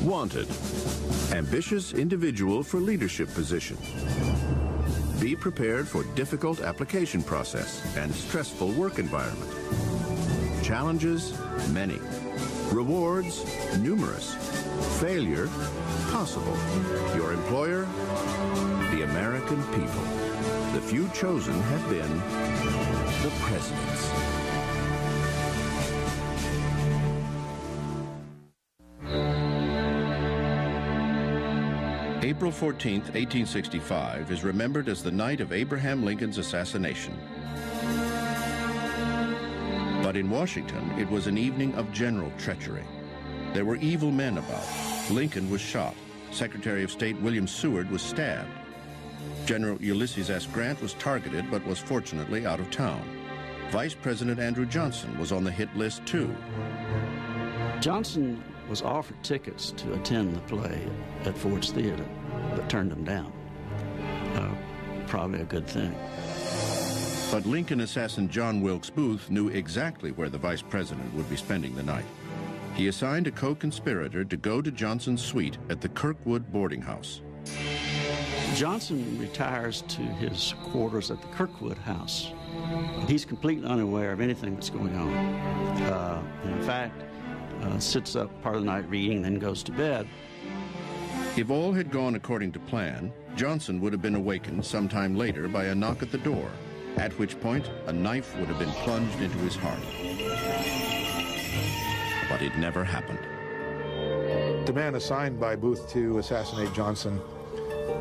Wanted, ambitious individual for leadership position. Be prepared for difficult application process and stressful work environment. Challenges, many. Rewards, numerous. Failure, possible. Your employer, the American people. The few chosen have been the presidents. April 14th, 1865 is remembered as the night of Abraham Lincoln's assassination. But in Washington, it was an evening of general treachery. There were evil men about. Lincoln was shot. Secretary of State William Seward was stabbed. General Ulysses S. Grant was targeted, but was fortunately out of town. Vice President Andrew Johnson was on the hit list, too. Johnson was offered tickets to attend the play at Ford's Theater, but turned them down. Probably a good thing. But Lincoln assassin John Wilkes Booth knew exactly where the vice president would be spending the night. He assigned a co-conspirator to go to Johnson's suite at the Kirkwood boarding house. Johnson retires to his quarters at the Kirkwood house. He's completely unaware of anything that's going on. In fact, sits up part of the night reading, then goes to bed. If all had gone according to plan, Johnson would have been awakened sometime later by a knock at the door, at which point a knife would have been plunged into his heart. But it never happened. The man assigned by Booth to assassinate Johnson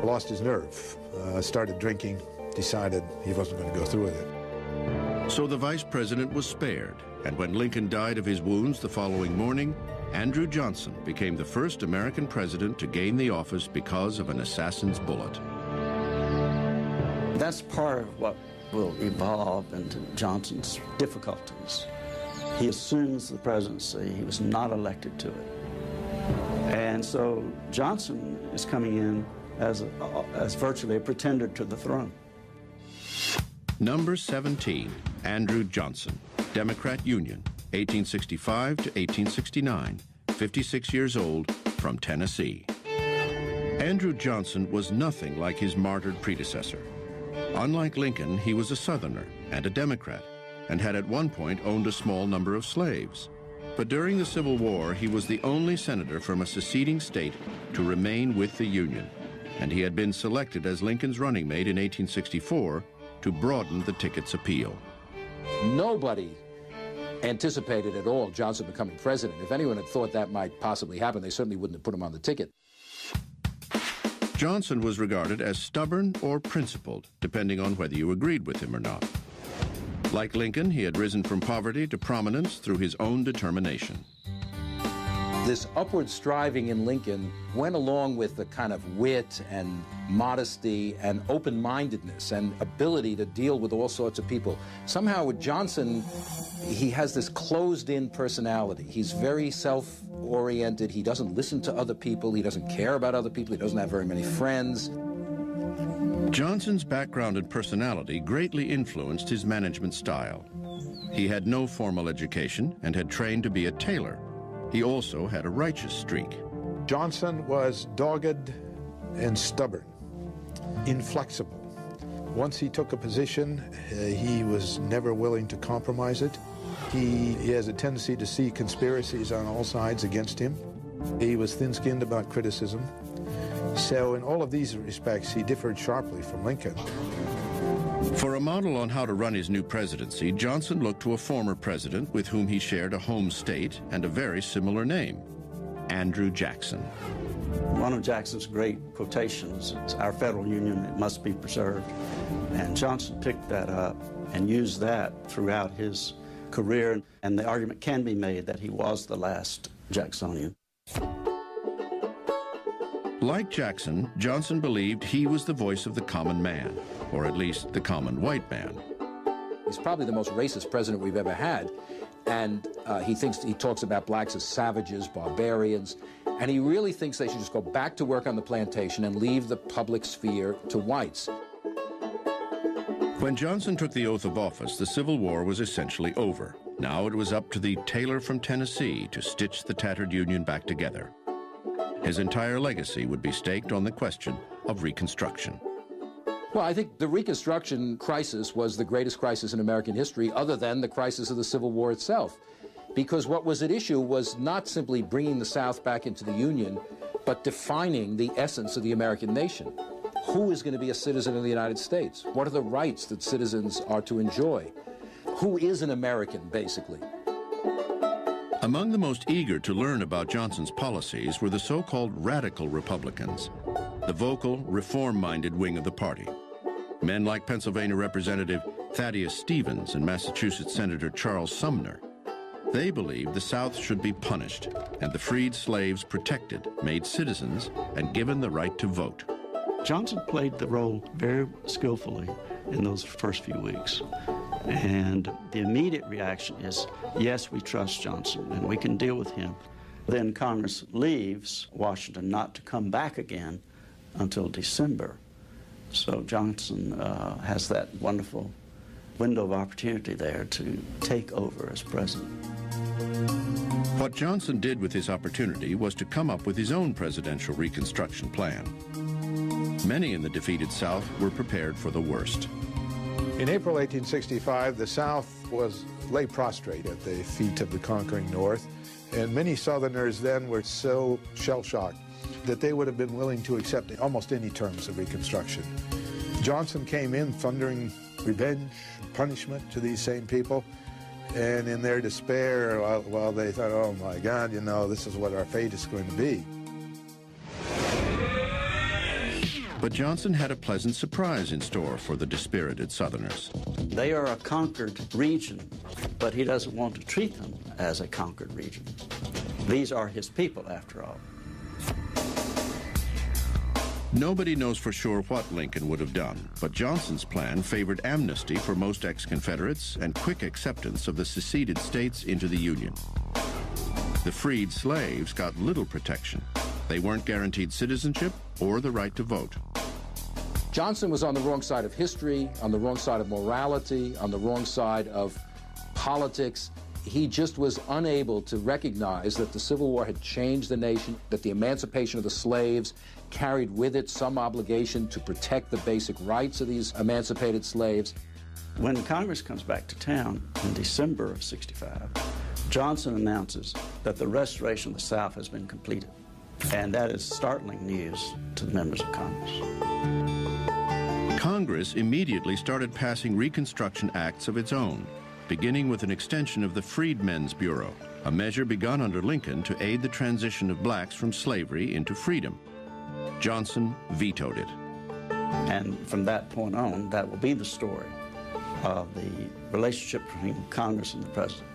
lost his nerve, started drinking, decided he wasn't going to go through with it. So the vice president was spared, and when Lincoln died of his wounds the following morning, Andrew Johnson became the first American president to gain the office because of an assassin's bullet. That's part of what will evolve into Johnson's difficulties. He assumes the presidency. He was not elected to it. And so Johnson is coming in as virtually a pretender to the throne. Number 17, Andrew Johnson, Democrat Union, 1865 to 1869, 56 years old, from Tennessee. Andrew Johnson was nothing like his martyred predecessor. Unlike Lincoln, he was a Southerner and a Democrat, and had at one point owned a small number of slaves. But during the Civil War, he was the only senator from a seceding state to remain with the Union, and he had been selected as Lincoln's running mate in 1864 to broaden the ticket's appeal. Nobody anticipated at all Johnson becoming president. If anyone had thought that might possibly happen, they certainly wouldn't have put him on the ticket. Johnson was regarded as stubborn or principled, depending on whether you agreed with him or not. Like Lincoln, he had risen from poverty to prominence through his own determination. This upward striving in Lincoln went along with the kind of wit and modesty and open-mindedness and ability to deal with all sorts of people. Somehow with Johnson, he has this closed-in personality. He's very self-oriented. He doesn't listen to other people. He doesn't care about other people. He doesn't have very many friends. Johnson's background and personality greatly influenced his management style. He had no formal education and had trained to be a tailor. He also had a righteous streak. Johnson was dogged and stubborn, inflexible. Once he took a position, he was never willing to compromise it. He has a tendency to see conspiracies on all sides against him. He was thin-skinned about criticism. So in all of these respects, he differed sharply from Lincoln. For a model on how to run his new presidency, Johnson looked to a former president with whom he shared a home state and a very similar name, Andrew Jackson. One of Jackson's great quotations is, "Our federal union, it must be preserved." And Johnson picked that up and used that throughout his career, and the argument can be made that he was the last Jacksonian. Like Jackson, Johnson believed he was the voice of the common man, or at least the common white man. He's probably the most racist president we've ever had, and he talks about blacks as savages, barbarians, and he really thinks they should just go back to work on the plantation and leave the public sphere to whites. When Johnson took the oath of office, the Civil War was essentially over. Now it was up to the tailor from Tennessee to stitch the tattered Union back together. His entire legacy would be staked on the question of Reconstruction. Well, I think the Reconstruction crisis was the greatest crisis in American history, other than the crisis of the Civil War itself. Because what was at issue was not simply bringing the South back into the Union, but defining the essence of the American nation. Who is going to be a citizen of the United States? What are the rights that citizens are to enjoy? Who is an American, basically? Among the most eager to learn about Johnson's policies were the so-called radical Republicans, the vocal, reform-minded wing of the party. Men like Pennsylvania Representative Thaddeus Stevens and Massachusetts Senator Charles Sumner. They believed the South should be punished and the freed slaves protected, made citizens, and given the right to vote. Johnson played the role very skillfully in those first few weeks. And the immediate reaction is, yes, we trust Johnson and we can deal with him. Then Congress leaves Washington not to come back again until December. So Johnson has that wonderful window of opportunity there to take over as president. What Johnson did with his opportunity was to come up with his own presidential Reconstruction plan. Many in the defeated South were prepared for the worst. In April 1865, the South lay prostrate at the feet of the conquering North, and many Southerners then were so shell-shocked that they would have been willing to accept almost any terms of Reconstruction. Johnson came in thundering revenge, punishment to these same people, and in their despair, well, they thought, oh my God, you know, this is what our fate is going to be. But Johnson had a pleasant surprise in store for the dispirited Southerners. They are a conquered region, but he doesn't want to treat them as a conquered region. These are his people, after all. Nobody knows for sure what Lincoln would have done, but Johnson's plan favored amnesty for most ex-Confederates and quick acceptance of the seceded states into the Union. The freed slaves got little protection. They weren't guaranteed citizenship or the right to vote. Johnson was on the wrong side of history, on the wrong side of morality, on the wrong side of politics. He just was unable to recognize that the Civil War had changed the nation, that the emancipation of the slaves carried with it some obligation to protect the basic rights of these emancipated slaves. When Congress comes back to town in December of '65, Johnson announces that the restoration of the South has been completed. And that is startling news to the members of Congress. Congress immediately started passing Reconstruction Acts of its own, beginning with an extension of the Freedmen's Bureau, a measure begun under Lincoln to aid the transition of blacks from slavery into freedom. Johnson vetoed it. And from that point on, that will be the story of the relationship between Congress and the president.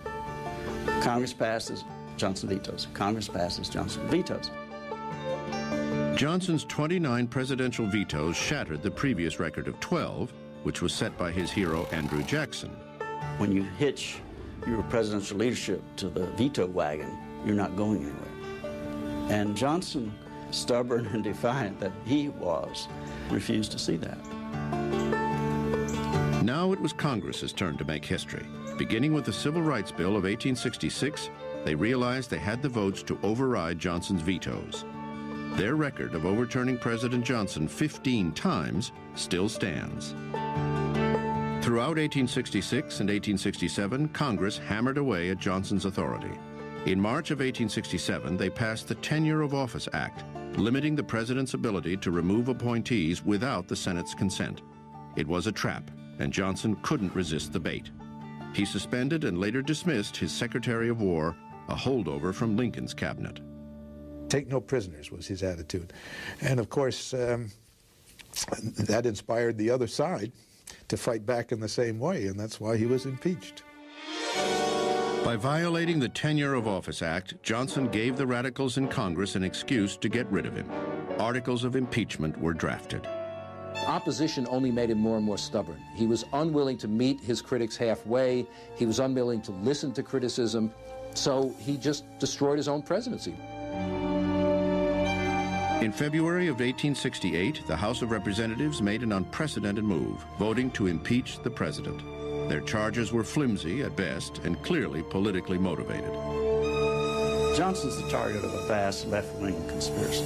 Congress passes, Johnson vetoes. Congress passes, Johnson vetoes. Johnson's 29 presidential vetoes shattered the previous record of 12, which was set by his hero Andrew Jackson. When you hitch your presidential leadership to the veto wagon, you're not going anywhere. And Johnson, stubborn and defiant that he was, refused to see that. Now it was Congress's turn to make history. Beginning with the Civil Rights Bill of 1866, they realized they had the votes to override Johnson's vetoes. Their record of overturning President Johnson 15 times still stands. Throughout 1866 and 1867, Congress hammered away at Johnson's authority. In March of 1867, they passed the Tenure of Office Act, limiting the president's ability to remove appointees without the Senate's consent. It was a trap, and Johnson couldn't resist the bait. He suspended and later dismissed his Secretary of War, a holdover from Lincoln's cabinet. Take no prisoners was his attitude. And of course, that inspired the other side to fight back in the same way, and that's why he was impeached. By violating the Tenure of Office Act, Johnson gave the radicals in Congress an excuse to get rid of him. Articles of impeachment were drafted. Opposition only made him more and more stubborn. He was unwilling to meet his critics halfway. He was unwilling to listen to criticism. So he just destroyed his own presidency. In February of 1868, the House of Representatives made an unprecedented move, voting to impeach the president. Their charges were flimsy at best and clearly politically motivated. Johnson's the target of a vast left-wing conspiracy.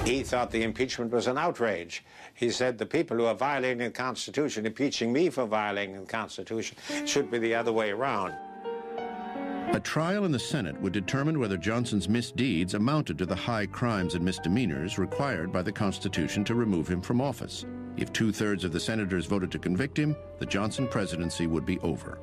He thought the impeachment was an outrage. He said the people who are violating the Constitution, impeaching me for violating the Constitution, should be the other way around. A trial in the Senate would determine whether Johnson's misdeeds amounted to the high crimes and misdemeanors required by the Constitution to remove him from office. If 2/3 of the senators voted to convict him, the Johnson presidency would be over.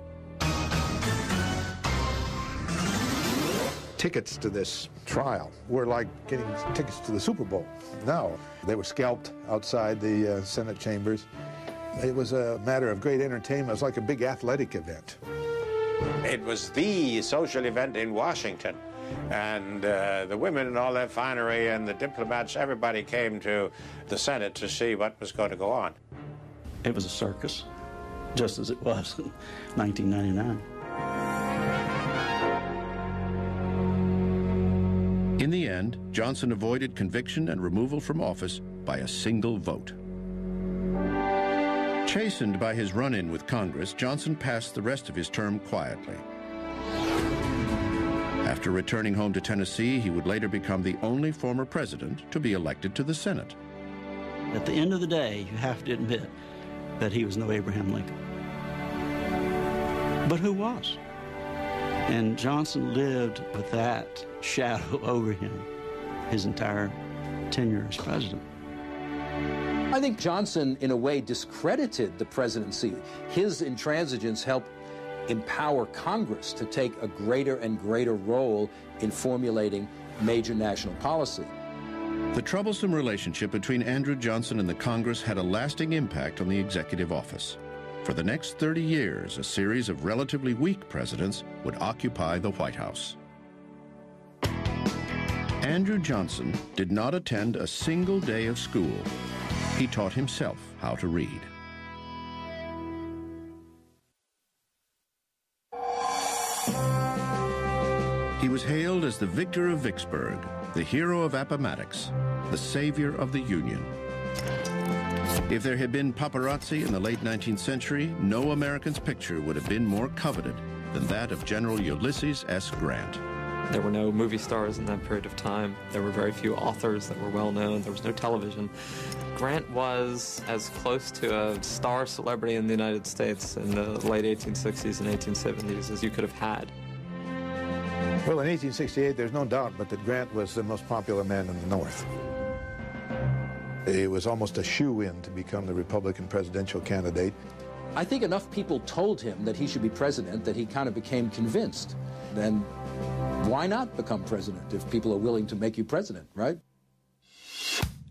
Tickets to this trial were like getting tickets to the Super Bowl. No, they were scalped outside the Senate chambers. It was a matter of great entertainment. It was like a big athletic event. It was the social event in Washington. And the women and all their finery and the diplomats, everybody came to the Senate to see what was going to go on. It was a circus, just as it was in 1999. In the end, Johnson avoided conviction and removal from office by a single vote. Chastened by his run-in with Congress, Johnson passed the rest of his term quietly. After returning home to Tennessee, he would later become the only former president to be elected to the Senate. At the end of the day, you have to admit that he was no Abraham Lincoln. But who was? And Johnson lived with that shadow over him his entire tenure as president. I think Johnson, in a way, discredited the presidency. His intransigence helped empower Congress to take a greater and greater role in formulating major national policy. The troublesome relationship between Andrew Johnson and the Congress had a lasting impact on the executive office. For the next 30 years, a series of relatively weak presidents would occupy the White House. Andrew Johnson did not attend a single day of school. He taught himself how to read. He was hailed as the victor of Vicksburg, the hero of Appomattox, the savior of the Union. If there had been paparazzi in the late 19th century, no American's picture would have been more coveted than that of General Ulysses S. Grant. There were no movie stars in that period of time. There were very few authors that were well known. There was no television. Grant was as close to a star celebrity in the United States in the late 1860s and 1870s as you could have had. Well, in 1868, there's no doubt but that Grant was the most popular man in the North. It was almost a shoo-in to become the Republican presidential candidate. I think enough people told him that he should be president that he kind of became convinced. Then why not become president if people are willing to make you president, right?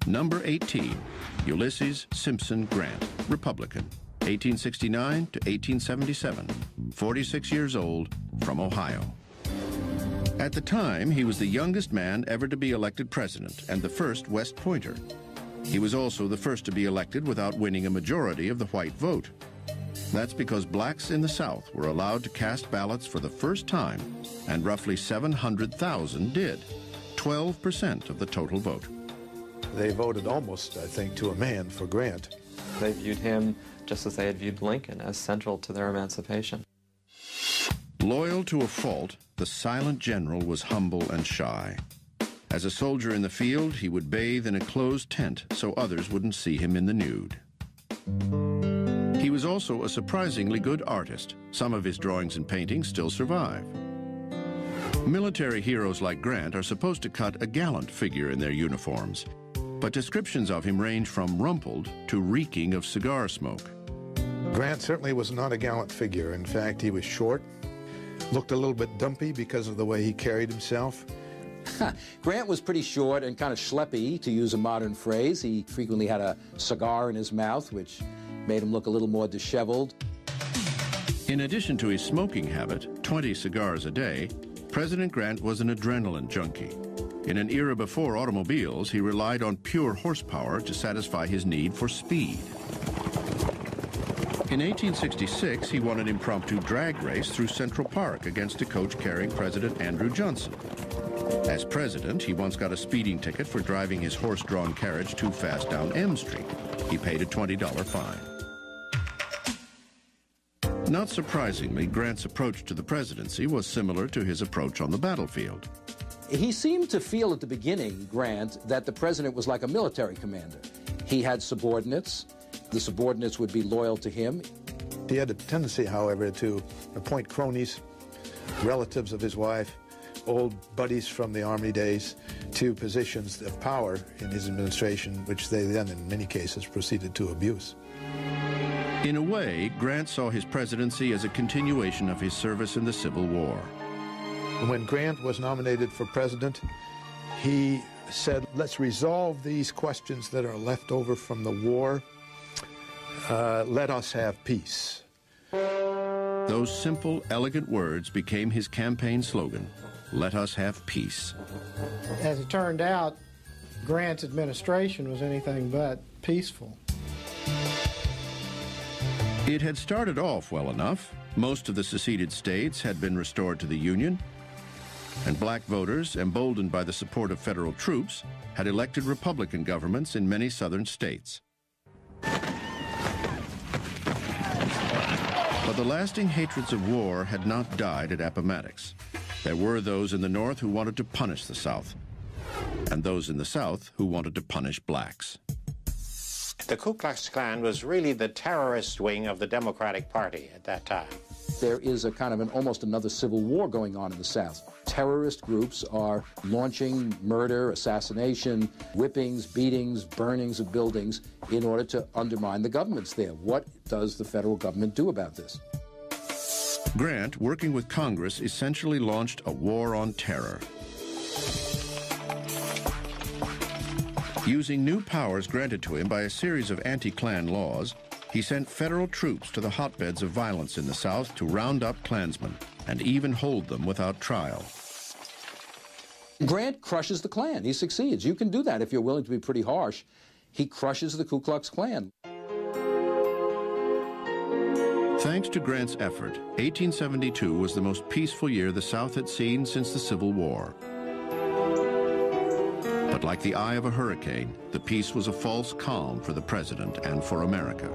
Number 18, Ulysses Simpson Grant, Republican, 1869 to 1877, 46 years old, from Ohio. At the time, he was the youngest man ever to be elected president and the first West Pointer. He was also the first to be elected without winning a majority of the white vote. That's because blacks in the South were allowed to cast ballots for the first time, and roughly 700,000 did, 12% of the total vote. They voted almost, I think, to a man for Grant. They viewed him just as they had viewed Lincoln, as central to their emancipation. Loyal to a fault, the silent general was humble and shy. As a soldier in the field, he would bathe in a closed tent so others wouldn't see him in the nude. He was also a surprisingly good artist. Some of his drawings and paintings still survive. Military heroes like Grant are supposed to cut a gallant figure in their uniforms, but descriptions of him range from rumpled to reeking of cigar smoke. Grant certainly was not a gallant figure. In fact, he was short, looked a little bit dumpy because of the way he carried himself. Grant was pretty short and kind of schleppy, to use a modern phrase. He frequently had a cigar in his mouth, which made him look a little more disheveled. In addition to his smoking habit, 20 cigars a day, President Grant was an adrenaline junkie. In an era before automobiles, he relied on pure horsepower to satisfy his need for speed. In 1866, he won an impromptu drag race through Central Park against a coach carrying President Andrew Johnson. As president, he once got a speeding ticket for driving his horse-drawn carriage too fast down M Street. He paid a $20 fine. Not surprisingly, Grant's approach to the presidency was similar to his approach on the battlefield. He seemed to feel at the beginning, Grant, that the president was like a military commander. He had subordinates. The subordinates would be loyal to him. He had a tendency, however, to appoint cronies, relatives of his wife, old buddies from the Army days, to positions of power in his administration, which they then, in many cases, proceeded to abuse. In a way, Grant saw his presidency as a continuation of his service in the Civil War. When Grant was nominated for president, he said, let's resolve these questions that are left over from the war. Let us have peace. Those simple, elegant words became his campaign slogan, let us have peace. As it turned out, Grant's administration was anything but peaceful. It had started off well enough. Most of the seceded states had been restored to the Union, and black voters, emboldened by the support of federal troops, had elected Republican governments in many southern states. But the lasting hatreds of war had not died at Appomattox. There were those in the North who wanted to punish the South, and those in the South who wanted to punish blacks. The Ku Klux Klan was really the terrorist wing of the Democratic Party at that time. There is a kind of almost another civil war going on in the South. Terrorist groups are launching murder, assassination, whippings, beatings, burnings of buildings in order to undermine the governments there. What does the federal government do about this? Grant, working with Congress, essentially launched a war on terror. Using new powers granted to him by a series of anti-Klan laws, he sent federal troops to the hotbeds of violence in the South to round up Klansmen and even hold them without trial. Grant crushes the Klan. He succeeds. You can do that if you're willing to be pretty harsh. He crushes the Ku Klux Klan. Thanks to Grant's effort, 1872 was the most peaceful year the South had seen since the Civil War. But like the eye of a hurricane, the peace was a false calm for the president and for America.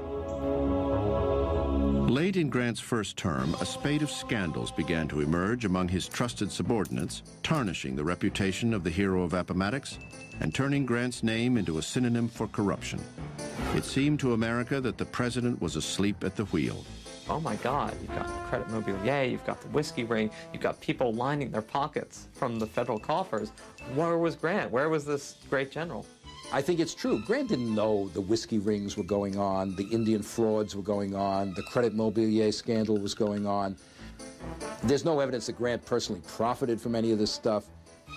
Late in Grant's first term, a spate of scandals began to emerge among his trusted subordinates, tarnishing the reputation of the hero of Appomattox and turning Grant's name into a synonym for corruption. It seemed to America that the president was asleep at the wheel. Oh my God, you've got the credit mobilier, you've got the whiskey ring, you've got people lining their pockets from the federal coffers. Where was Grant? Where was this great general? I think it's true. Grant didn't know the whiskey rings were going on, the Indian frauds were going on, the credit mobilier scandal was going on. There's no evidence that Grant personally profited from any of this stuff.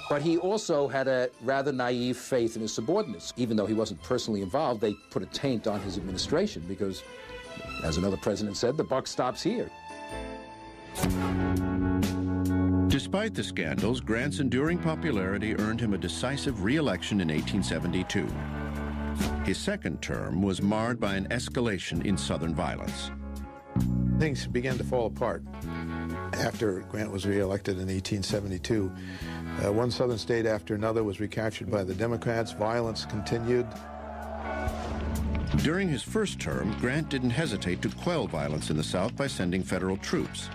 But he also had a rather naive faith in his subordinates. Even though he wasn't personally involved, they put a taint on his administration because, as another president said, the buck stops here. Despite the scandals, Grant's enduring popularity earned him a decisive re-election in 1872. His second term was marred by an escalation in Southern violence. Things began to fall apart after Grant was re-elected in 1872. One southern state after another was recaptured by the Democrats. Violence continued. During his first term, Grant didn't hesitate to quell violence in the South by sending federal troops.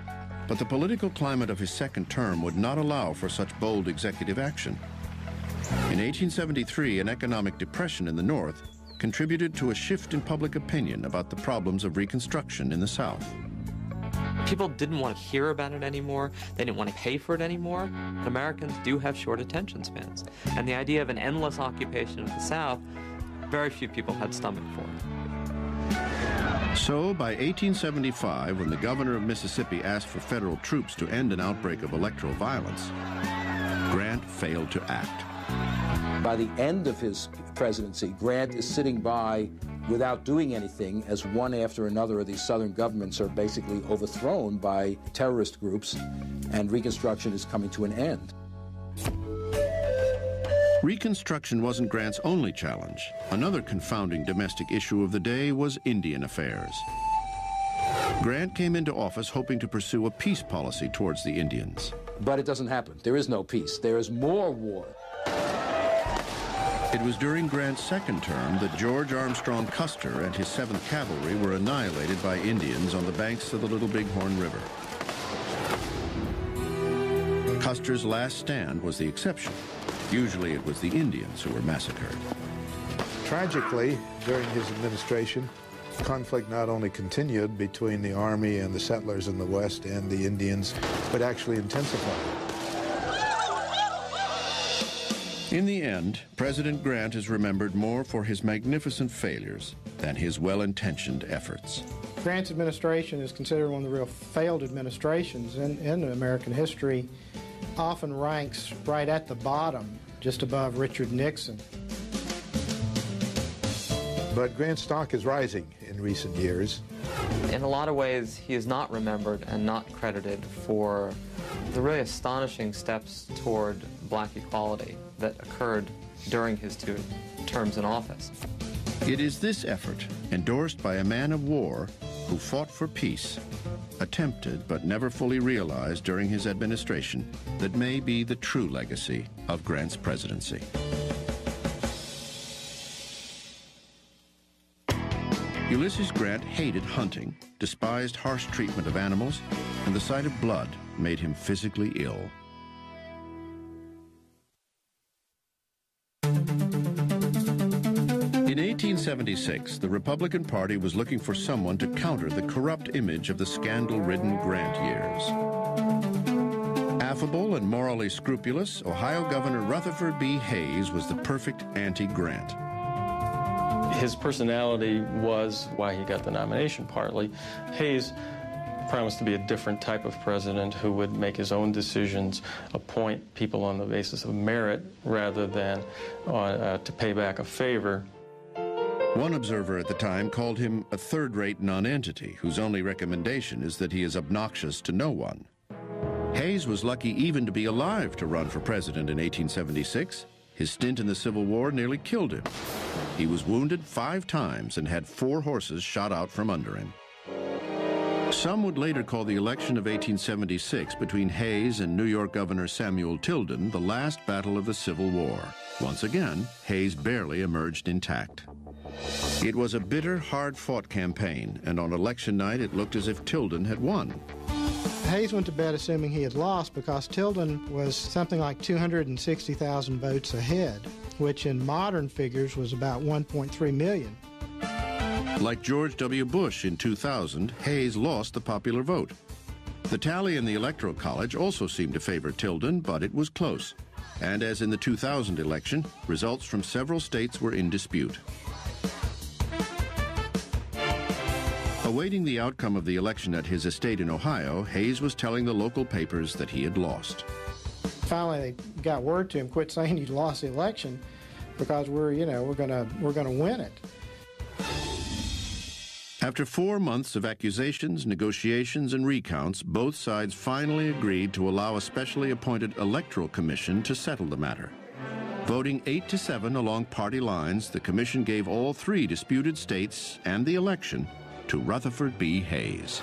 But the political climate of his second term would not allow for such bold executive action. In 1873, an economic depression in the North contributed to a shift in public opinion about the problems of Reconstruction in the South. People didn't want to hear about it anymore. They didn't want to pay for it anymore. Americans do have short attention spans. And the idea of an endless occupation of the South, very few people had stomach for it. So, by 1875, when the governor of Mississippi asked for federal troops to end an outbreak of electoral violence, Grant failed to act. By the end of his presidency, Grant is sitting by without doing anything as one after another of these southern governments are basically overthrown by terrorist groups, and Reconstruction is coming to an end. Reconstruction wasn't Grant's only challenge. Another confounding domestic issue of the day was Indian affairs. Grant came into office hoping to pursue a peace policy towards the Indians. But it doesn't happen. There is no peace. There is more war. It was during Grant's second term that George Armstrong Custer and his 7th Cavalry were annihilated by Indians on the banks of the Little Bighorn River. Custer's last stand was the exception. Usually it was the Indians who were massacred. Tragically, during his administration, conflict not only continued between the Army and the settlers in the West and the Indians, but actually intensified. In the end, President Grant is remembered more for his magnificent failures than his well-intentioned efforts. Grant's administration is considered one of the real failed administrations in American history, often ranks right at the bottom, just above Richard Nixon. But Grant's stock is rising in recent years. In a lot of ways, he is not remembered and not credited for the really astonishing steps toward black equality that occurred during his 2 terms in office. It is this effort, endorsed by a man of war who fought for peace, attempted but never fully realized during his administration, that may be the true legacy of Grant's presidency. Ulysses Grant hated hunting, despised harsh treatment of animals, and the sight of blood made him physically ill. In 1876, the Republican Party was looking for someone to counter the corrupt image of the scandal-ridden Grant years. Affable and morally scrupulous, Ohio Governor Rutherford B. Hayes was the perfect anti-Grant. His personality was why he got the nomination, partly. Hayes promised to be a different type of president who would make his own decisions, appoint people on the basis of merit rather than to pay back a favor. One observer at the time called him a third-rate nonentity whose only recommendation is that he is obnoxious to no one. Hayes was lucky even to be alive to run for president in 1876. His stint in the Civil War nearly killed him. He was wounded 5 times and had 4 horses shot out from under him. Some would later call the election of 1876 between Hayes and New York Governor Samuel Tilden the last battle of the Civil War. Once again, Hayes barely emerged intact. It was a bitter, hard-fought campaign, and on election night it looked as if Tilden had won. Hayes went to bed assuming he had lost because Tilden was something like 260,000 votes ahead, which in modern figures was about 1.3 million. Like George W. Bush in 2000, Hayes lost the popular vote. The tally in the Electoral College also seemed to favor Tilden, but it was close. And as in the 2000 election, results from several states were in dispute. Awaiting the outcome of the election at his estate in Ohio, Hayes was telling the local papers that he had lost. Finally, they got word to him, quit saying you'd lost the election because we're gonna win it. After 4 months of accusations, negotiations, and recounts, both sides finally agreed to allow a specially appointed electoral commission to settle the matter. Voting 8-7 along party lines, the commission gave all 3 disputed states and the election to Rutherford B. Hayes.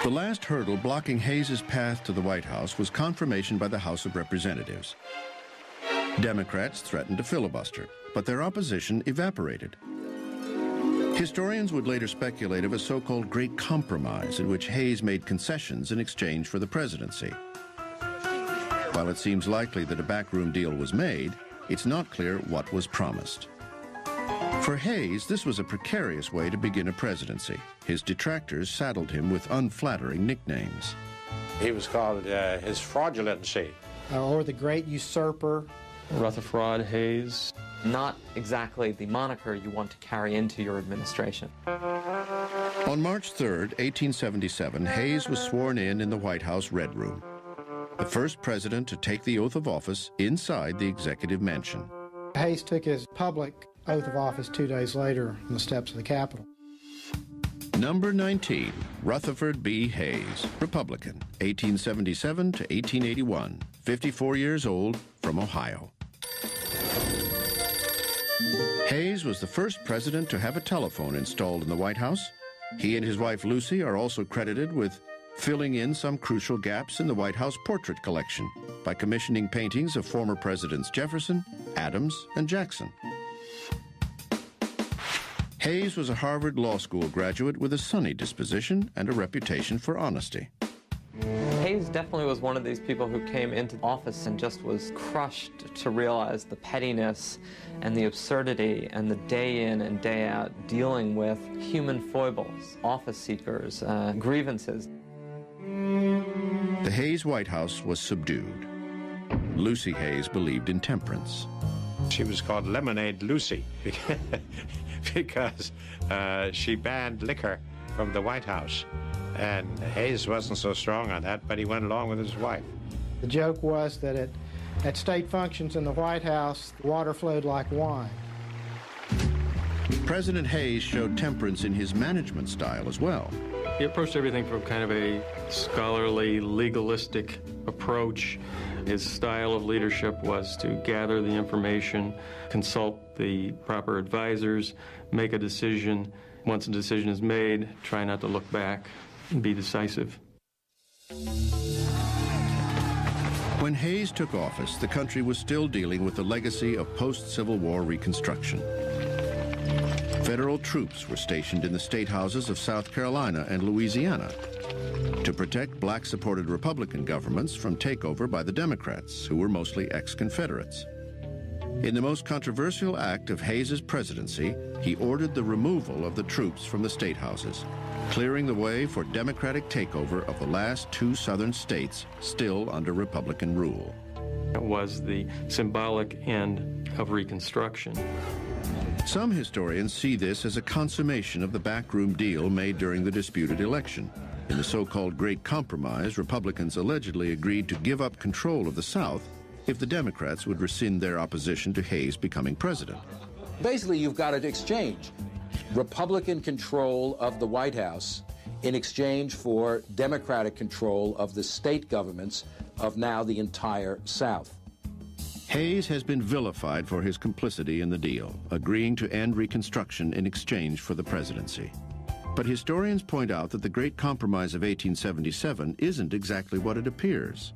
The last hurdle blocking Hayes's path to the White House was confirmation by the House of Representatives. Democrats threatened to filibuster, but their opposition evaporated. Historians would later speculate of a so-called Great Compromise in which Hayes made concessions in exchange for the presidency. While it seems likely that a backroom deal was made, it's not clear what was promised. For Hayes, this was a precarious way to begin a presidency. His detractors saddled him with unflattering nicknames. He was called his fraudulency. Or the Great Usurper. Rutherford Hayes. Not exactly the moniker you want to carry into your administration. On March 3rd, 1877, Hayes was sworn in the White House Red Room, the first president to take the oath of office inside the executive mansion. Hayes took his public oath of office 2 days later on the steps of the Capitol. Number 19, Rutherford B. Hayes, Republican, 1877 to 1881, 54 years old, from Ohio. Hayes was the first president to have a telephone installed in the White House. He and his wife Lucy are also credited with filling in some crucial gaps in the White House portrait collection by commissioning paintings of former Presidents Jefferson, Adams, and Jackson. Hayes was a Harvard Law School graduate with a sunny disposition and a reputation for honesty. Hayes definitely was one of these people who came into office and just was crushed to realize the pettiness and the absurdity and the day in and day out dealing with human foibles, office seekers, grievances. The Hayes White House was subdued. Lucy Hayes believed in temperance. She was called Lemonade Lucy because she banned liquor from the White House. And Hayes wasn't so strong on that, but he went along with his wife. The joke was that at state functions in the White House, water flowed like wine. President Hayes showed temperance in his management style as well. He approached everything from kind of a scholarly, legalistic approach. His style of leadership was to gather the information, consult the proper advisors, make a decision. Once a decision is made, try not to look back and be decisive. When Hayes took office, the country was still dealing with the legacy of post-Civil War Reconstruction. Federal troops were stationed in the state houses of South Carolina and Louisiana to protect black-supported Republican governments from takeover by the Democrats, who were mostly ex-Confederates. In the most controversial act of Hayes's presidency, he ordered the removal of the troops from the state houses, clearing the way for Democratic takeover of the last two southern states still under Republican rule. It was the symbolic end of Reconstruction. Some historians see this as a consummation of the backroom deal made during the disputed election. In the so-called Great Compromise, Republicans allegedly agreed to give up control of the South if the Democrats would rescind their opposition to Hayes becoming president. Basically, you've got an exchange. Republican control of the White House in exchange for Democratic control of the state governments of now the entire South. Hayes has been vilified for his complicity in the deal, agreeing to end Reconstruction in exchange for the presidency. But historians point out that the Great Compromise of 1877 isn't exactly what it appears.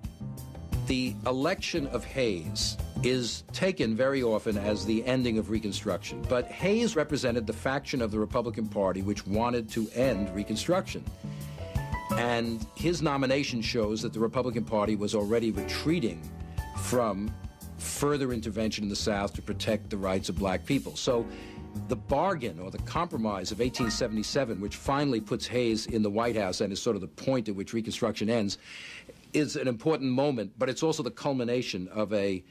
The election of Hayes is taken very often as the ending of Reconstruction, but Hayes represented the faction of the Republican Party which wanted to end Reconstruction. And his nomination shows that the Republican Party was already retreating from further intervention in the South to protect the rights of black people. So the bargain or the compromise of 1877, which finally puts Hayes in the White House and is sort of the point at which Reconstruction ends, is an important moment, but it's also the culmination of a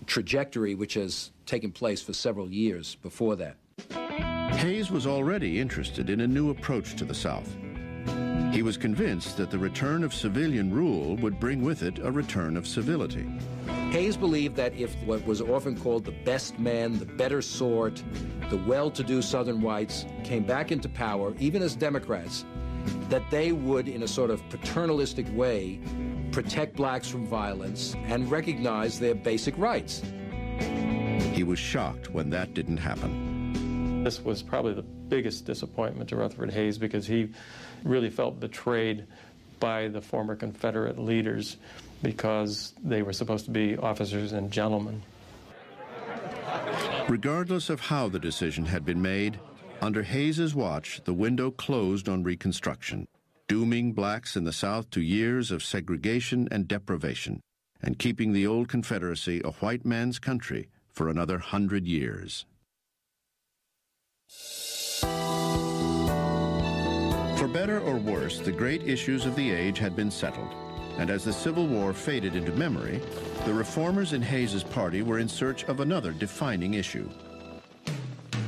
trajectory which has taken place for several years before that. Hayes was already interested in a new approach to the South. He was convinced that the return of civilian rule would bring with it a return of civility. Hayes believed that if what was often called the best men, the better sort, the well-to-do Southern whites came back into power, even as Democrats, that they would, in a sort of paternalistic way, protect blacks from violence and recognize their basic rights. He was shocked when that didn't happen. This was probably the biggest disappointment to Rutherford Hayes because he really felt betrayed by the former Confederate leaders because they were supposed to be officers and gentlemen. Regardless of how the decision had been made, under Hayes's watch, the window closed on Reconstruction, dooming blacks in the South to years of segregation and deprivation, and keeping the old Confederacy a white man's country for another 100 years. For better or worse, the great issues of the age had been settled, and as the Civil War faded into memory, the reformers in Hayes's party were in search of another defining issue.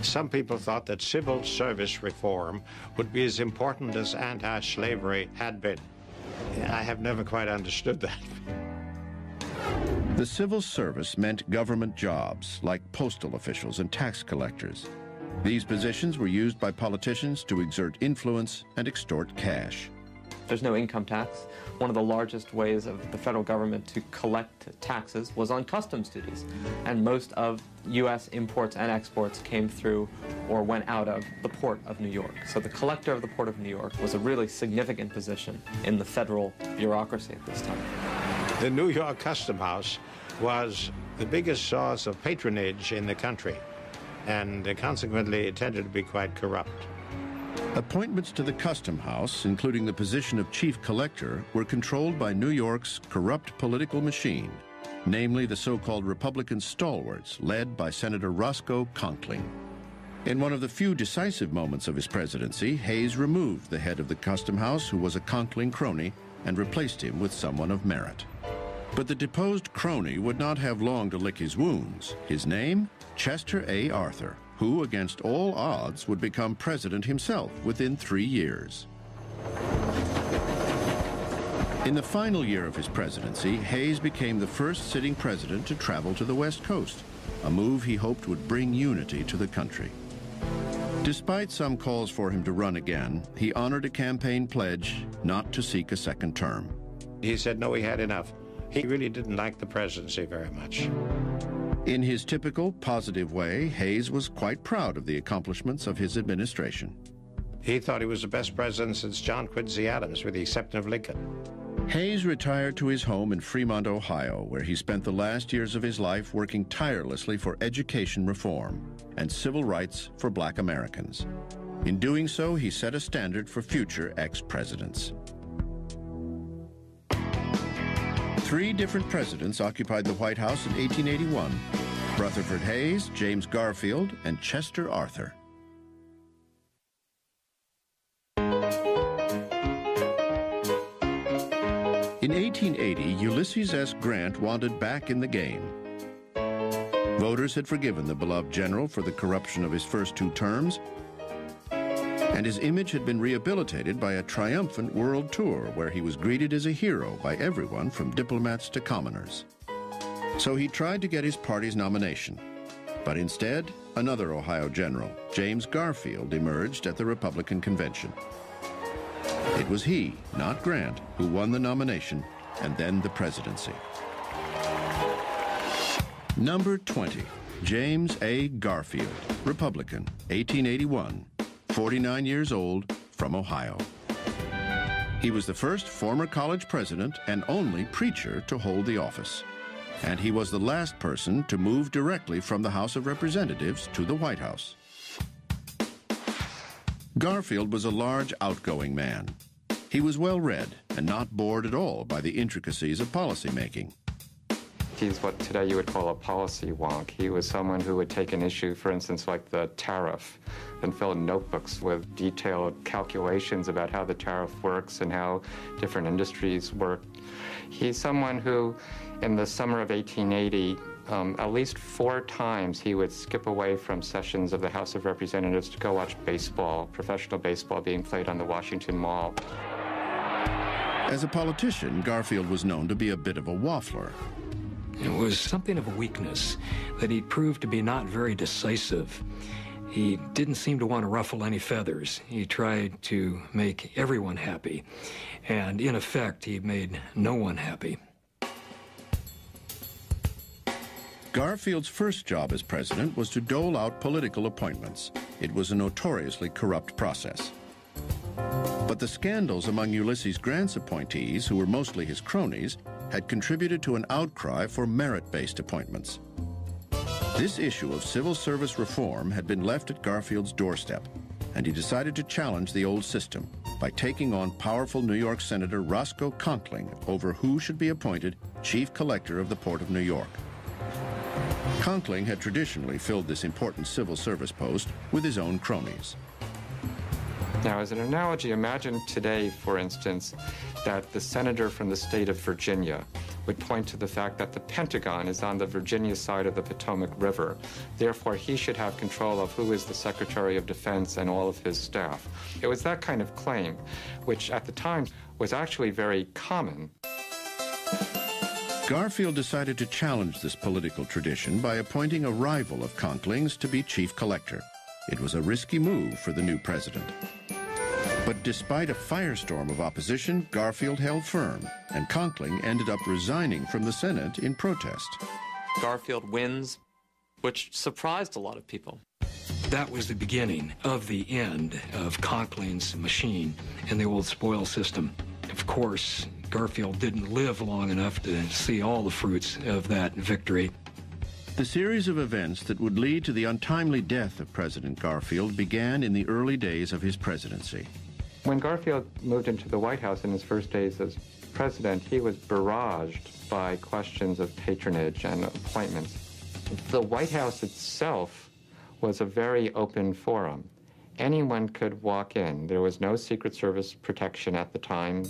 Some people thought that civil service reform would be as important as anti-slavery had been. I have never quite understood that. The civil service meant government jobs like postal officials and tax collectors. These positions were used by politicians to exert influence and extort cash. There's no income tax. One of the largest ways of the federal government to collect taxes was on customs duties. And most of U.S. imports and exports came through or went out of the Port of New York. So the collector of the Port of New York was a really significant position in the federal bureaucracy at this time. The New York Custom House was the biggest source of patronage in the country. and consequently it tended to be quite corrupt. Appointments to the Custom House, including the position of chief collector, were controlled by New York's corrupt political machine, namely the so-called Republican stalwarts led by Senator Roscoe Conkling. In one of the few decisive moments of his presidency, Hayes removed the head of the Custom House, who was a Conkling crony, and replaced him with someone of merit. But the deposed crony would not have long to lick his wounds. His name? Chester A. Arthur, who, against all odds, would become president himself within 3 years. In the final year of his presidency, Hayes became the first sitting president to travel to the West Coast, a move he hoped would bring unity to the country. Despite some calls for him to run again, he honored a campaign pledge not to seek a second term. He said no, he had enough. He really didn't like the presidency very much. In his typical positive way, Hayes was quite proud of the accomplishments of his administration. He thought he was the best president since John Quincy Adams, with the exception of Lincoln. Hayes retired to his home in Fremont, Ohio, where he spent the last years of his life working tirelessly for education reform and civil rights for Black Americans. In doing so, he set a standard for future ex-presidents. 3 different presidents occupied the White House in 1881: Rutherford Hayes, James Garfield, and Chester Arthur. In 1880, Ulysses S. Grant wanted back in the game. Voters had forgiven the beloved general for the corruption of his first 2 terms, and his image had been rehabilitated by a triumphant world tour where he was greeted as a hero by everyone from diplomats to commoners. So he tried to get his party's nomination, but instead, another Ohio general, James Garfield, emerged at the Republican convention. It was he, not Grant, who won the nomination and then the presidency. Number 20, James A. Garfield, Republican, 1881, 49 years old, from Ohio. He was the first former college president and only preacher to hold the office. And he was the last person to move directly from the House of Representatives to the White House. Garfield was a large, outgoing man. He was well-read and not bored at all by the intricacies of policymaking. He's what today you would call a policy wonk. He was someone who would take an issue, for instance, like the tariff, and fill notebooks with detailed calculations about how the tariff works and how different industries work. He's someone who, in the summer of 1880, at least 4 times he would skip away from sessions of the House of Representatives to go watch baseball, professional baseball being played on the Washington Mall. As a politician, Garfield was known to be a bit of a waffler. It was something of a weakness that he proved to be not very decisive. He didn't seem to want to ruffle any feathers. He tried to make everyone happy, and in effect, he made no one happy. Garfield's first job as president was to dole out political appointments. It was a notoriously corrupt process. But the scandals among Ulysses Grant's appointees, who were mostly his cronies, had contributed to an outcry for merit-based appointments. This issue of civil service reform had been left at Garfield's doorstep, and he decided to challenge the old system by taking on powerful New York Senator Roscoe Conkling over who should be appointed chief collector of the Port of New York. Conkling had traditionally filled this important civil service post with his own cronies. Now, as an analogy, imagine today, for instance, that the senator from the state of Virginia would point to the fact that the Pentagon is on the Virginia side of the Potomac River. Therefore, he should have control of who is the Secretary of Defense and all of his staff. It was that kind of claim, which at the time was actually very common. Garfield decided to challenge this political tradition by appointing a rival of Conkling's to be chief collector. It was a risky move for the new president. But despite a firestorm of opposition, Garfield held firm, and Conkling ended up resigning from the Senate in protest. Garfield wins, which surprised a lot of people. That was the beginning of the end of Conkling's machine and the old spoil system. Of course, Garfield didn't live long enough to see all the fruits of that victory. The series of events that would lead to the untimely death of President Garfield began in the early days of his presidency. When Garfield moved into the White House in his first days as president, he was barraged by questions of patronage and appointments. The White House itself was a very open forum. Anyone could walk in. There was no Secret Service protection at the time.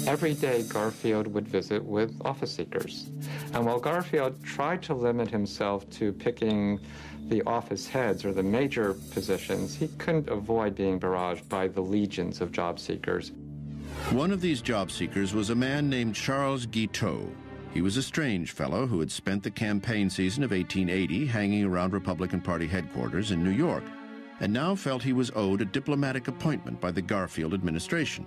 Every day, Garfield would visit with office seekers. And while Garfield tried to limit himself to picking the office heads or the major positions, he couldn't avoid being barraged by the legions of job seekers. One of these job seekers was a man named Charles Guiteau. He was a strange fellow who had spent the campaign season of 1880 hanging around Republican Party headquarters in New York, and now felt he was owed a diplomatic appointment by the Garfield administration.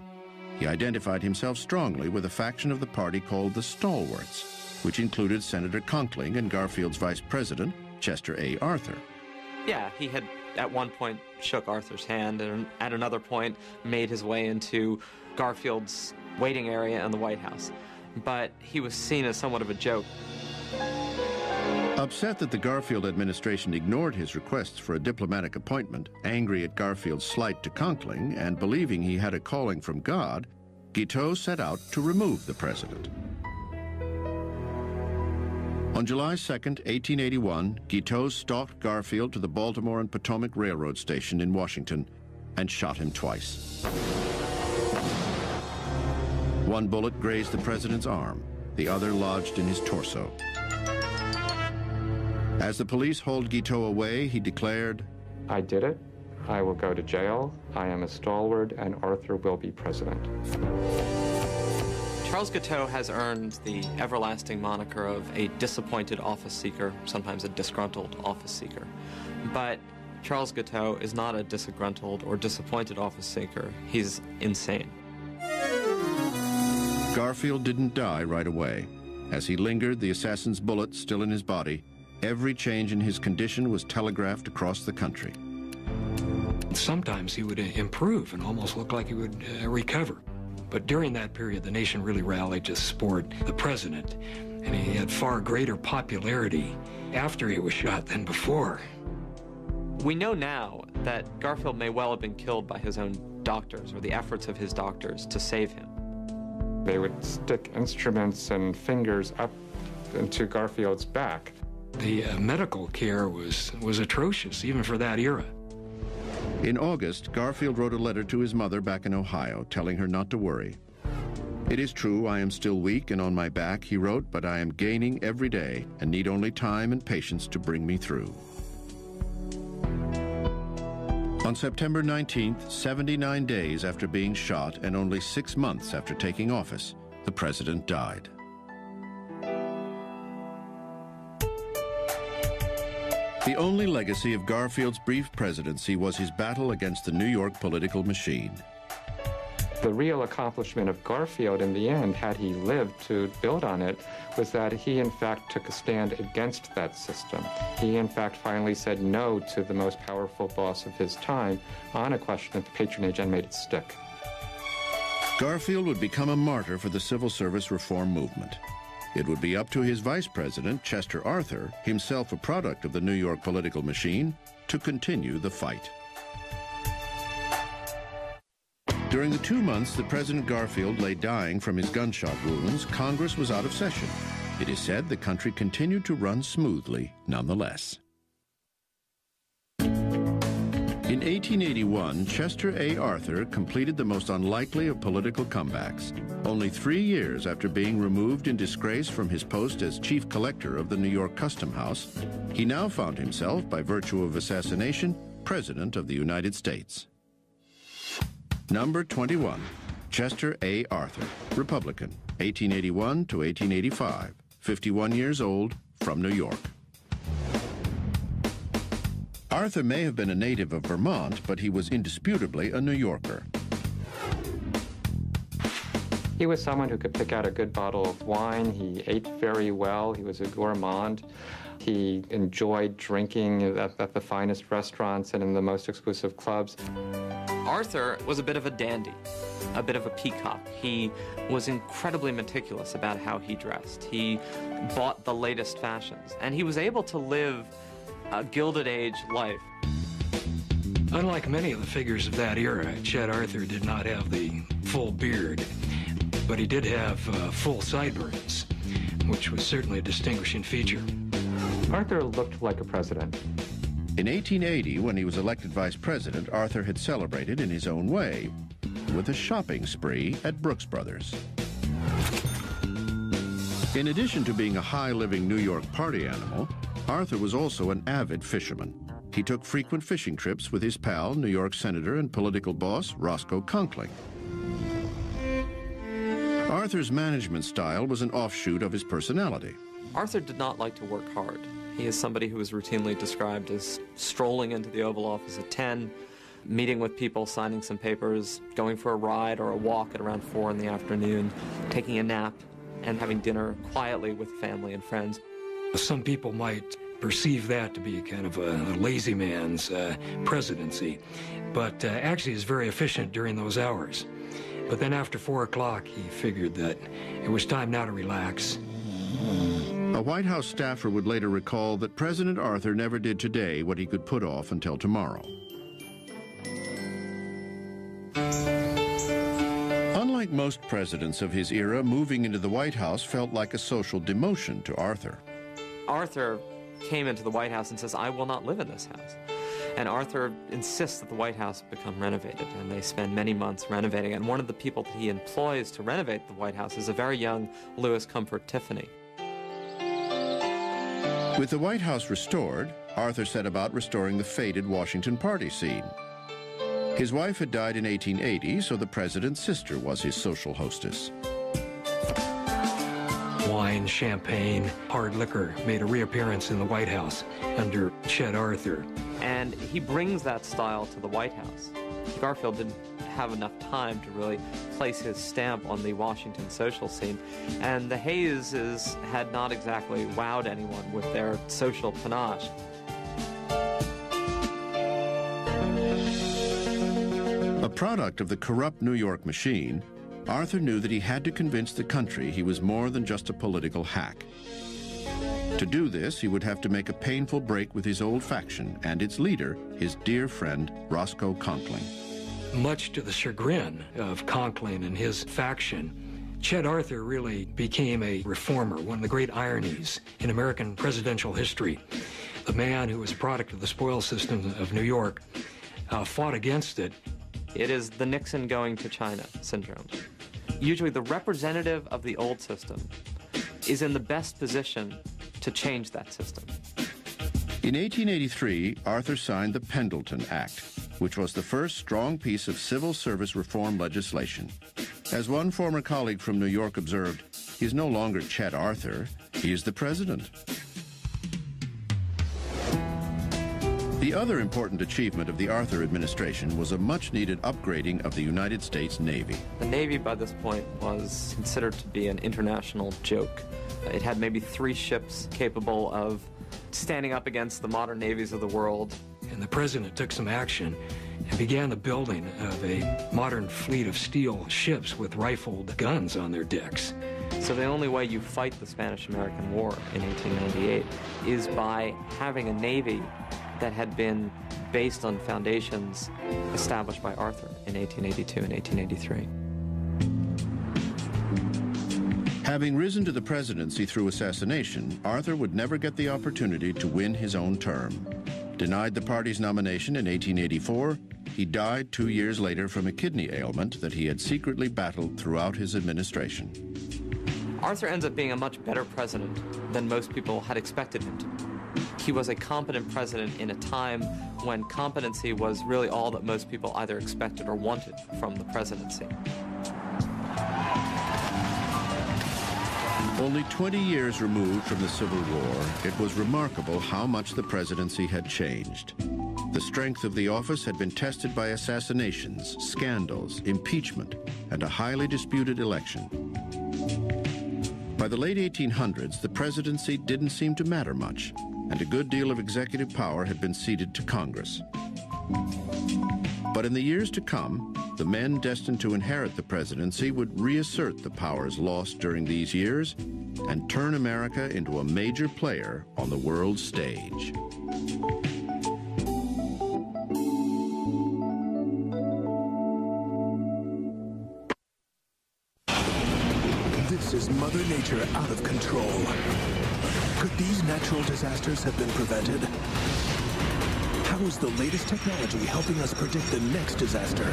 He identified himself strongly with a faction of the party called the Stalwarts, which included Senator Conkling and Garfield's vice president, Chester A. Arthur. Yeah, he had at one point shook Arthur's hand and at another point made his way into Garfield's waiting area in the White House. But he was seen as somewhat of a joke. Upset that the Garfield administration ignored his requests for a diplomatic appointment, angry at Garfield's slight to Conkling, and believing he had a calling from God, Guiteau set out to remove the president. On July 2, 1881, Guiteau stalked Garfield to the Baltimore and Potomac Railroad station in Washington and shot him twice. One bullet grazed the president's arm, the other lodged in his torso. As the police hauled Guiteau away, he declared, "I did it. I will go to jail. I am a stalwart, and Arthur will be president." Charles Guiteau has earned the everlasting moniker of a disappointed office seeker, sometimes a disgruntled office seeker. But Charles Guiteau is not a disgruntled or disappointed office seeker. He's insane. Garfield didn't die right away. As he lingered, the assassin's bullet still in his body, every change in his condition was telegraphed across the country. Sometimes he would improve and almost look like he would recover. But during that period, the nation really rallied to support the president, and he had far greater popularity after he was shot than before. We know now that Garfield may well have been killed by his own doctors or the efforts of his doctors to save him. They would stick instruments and fingers up into Garfield's back. The medical care was atrocious, even for that era. In August, Garfield wrote a letter to his mother back in Ohio, telling her not to worry. "It is true I am still weak and on my back," he wrote, "but I am gaining every day and need only time and patience to bring me through." On September 19th, 79 days after being shot and only 6 months after taking office, the president died. The only legacy of Garfield's brief presidency was his battle against the New York political machine. The real accomplishment of Garfield in the end, had he lived to build on it, was that he in fact took a stand against that system. He in fact finally said no to the most powerful boss of his time on a question of patronage and made it stick. Garfield would become a martyr for the civil service reform movement. It would be up to his vice president, Chester Arthur, himself a product of the New York political machine, to continue the fight. During the 2 months that President Garfield lay dying from his gunshot wounds, Congress was out of session. It is said the country continued to run smoothly nonetheless. In 1881, Chester A. Arthur completed the most unlikely of political comebacks. Only 3 years after being removed in disgrace from his post as chief collector of the New York Custom House, he now found himself, by virtue of assassination, President of the United States. Number 21, Chester A. Arthur, Republican, 1881 to 1885, 51 years old, from New York. Arthur may have been a native of Vermont, but he was indisputably a New Yorker. He was someone who could pick out a good bottle of wine. He ate very well. He was a gourmand. He enjoyed drinking at the finest restaurants and in the most exclusive clubs. Arthur was a bit of a dandy. a bit of a peacock. He was incredibly meticulous about how he dressed. He bought the latest fashions, and he was able to live a Gilded Age life. Unlike many of the figures of that era, Chet Arthur did not have the full beard, but he did have full sideburns, which was certainly a distinguishing feature. Arthur looked like a president. In 1880, when he was elected vice president, Arthur had celebrated in his own way with a shopping spree at Brooks Brothers. In addition to being a high-living New York party animal, Arthur was also an avid fisherman. He took frequent fishing trips with his pal, New York Senator and political boss, Roscoe Conkling. Arthur's management style was an offshoot of his personality. Arthur did not like to work hard. He is somebody who is routinely described as strolling into the Oval Office at 10, meeting with people, signing some papers, going for a ride or a walk at around 4 in the afternoon, taking a nap, and having dinner quietly with family and friends. Some people might perceive that to be kind of a lazy man's presidency, but actually is very efficient during those hours. But then after 4 o'clock, he figured that it was time now to relax. A White House staffer would later recall that President Arthur never did today what he could put off until tomorrow. Unlike most presidents of his era, moving into the White House felt like a social demotion to Arthur. Arthur came into the White House and says, "I will not live in this house." And Arthur insists that the White House become renovated, and they spend many months renovating it. And one of the people that he employs to renovate the White House is a very young Louis Comfort Tiffany. With the White House restored, Arthur set about restoring the faded Washington party scene. His wife had died in 1880, so the president's sister was his social hostess. Wine, champagne, hard liquor made a reappearance in the White House under Chet Arthur. And he brings that style to the White House. Garfield didn't have enough time to really place his stamp on the Washington social scene, and the Hayeses had not exactly wowed anyone with their social panache. A product of the corrupt New York machine, Arthur knew that he had to convince the country he was more than just a political hack. To do this, he would have to make a painful break with his old faction and its leader, his dear friend, Roscoe Conkling. Much to the chagrin of Conkling and his faction, Chet Arthur really became a reformer, one of the great ironies in American presidential history. The man who was a product of the spoils system of New York fought against it. It is the Nixon going to China syndrome. Usually the representative of the old system is in the best position to change that system. In 1883, Arthur signed the Pendleton Act, which was the first strong piece of civil service reform legislation. As one former colleague from New York observed, he is no longer Chet Arthur, he is the president. The other important achievement of the Arthur administration was a much-needed upgrading of the United States Navy. The Navy, by this point, was considered to be an international joke. It had maybe 3 ships capable of standing up against the modern navies of the world. And the president took some action and began the building of a modern fleet of steel ships with rifled guns on their decks. So the only way you fight the Spanish-American War in 1898 is by having a navy that had been based on foundations established by Arthur in 1882 and 1883. Having risen to the presidency through assassination, Arthur would never get the opportunity to win his own term. Denied the party's nomination in 1884, he died 2 years later from a kidney ailment that he had secretly battled throughout his administration. Arthur ends up being a much better president than most people had expected him to be. He was a competent president in a time when competency was really all that most people either expected or wanted from the presidency. Only 20 years removed from the Civil War, it was remarkable how much the presidency had changed. The strength of the office had been tested by assassinations, scandals, impeachment, and a highly disputed election. By the late 1800s, the presidency didn't seem to matter much, and a good deal of executive power had been ceded to Congress. But in the years to come, the men destined to inherit the presidency would reassert the powers lost during these years and turn America into a major player on the world stage. This is Mother Nature out of control. Could these natural disasters have been prevented? How is the latest technology helping us predict the next disaster?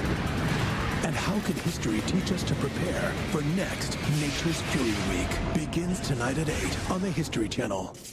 And how can history teach us to prepare for next Nature's Fury Week? Begins tonight at 8 on the History Channel.